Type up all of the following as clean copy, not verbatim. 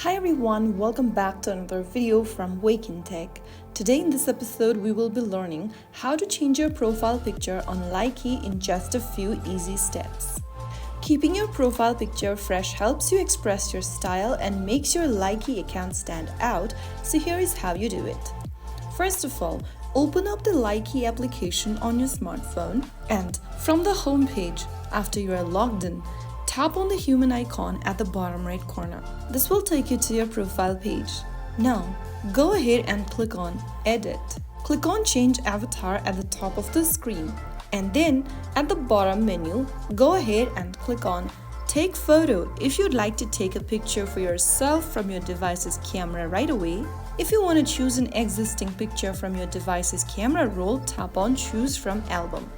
Hi everyone, welcome back to another video from Wake&Tech. Today in this episode, we will be learning how to change your profile picture on Likee in just a few easy steps. Keeping your profile picture fresh helps you express your style and makes your Likee account stand out, so here is how you do it. First of all, open up the Likee application on your smartphone and from the home page, after you are logged in, tap on the human icon at the bottom right corner. This will take you to your profile page. Now, go ahead and click on Edit. Click on Change Avatar at the top of the screen. And then, at the bottom menu, go ahead and click on Take Photo if you'd like to take a picture for yourself from your device's camera right away. If you want to choose an existing picture from your device's camera roll, tap on Choose from Album.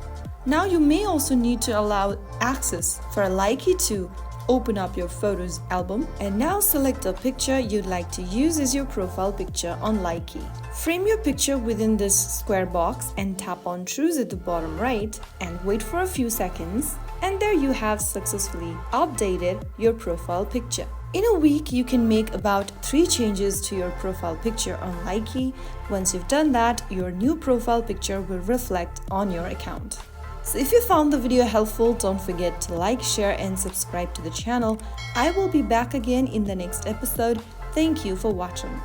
Now you may also need to allow access for Likee to open up your photos album, and now select a picture you'd like to use as your profile picture on Likee. Frame your picture within this square box and tap on Choose at the bottom right and wait for a few seconds, and there you have successfully updated your profile picture. In a week, you can make about 3 changes to your profile picture on Likee. Once you've done that, your new profile picture will reflect on your account. So if you found the video helpful, don't forget to like, share and subscribe to the channel. I will be back again in the next episode. Thank you for watching.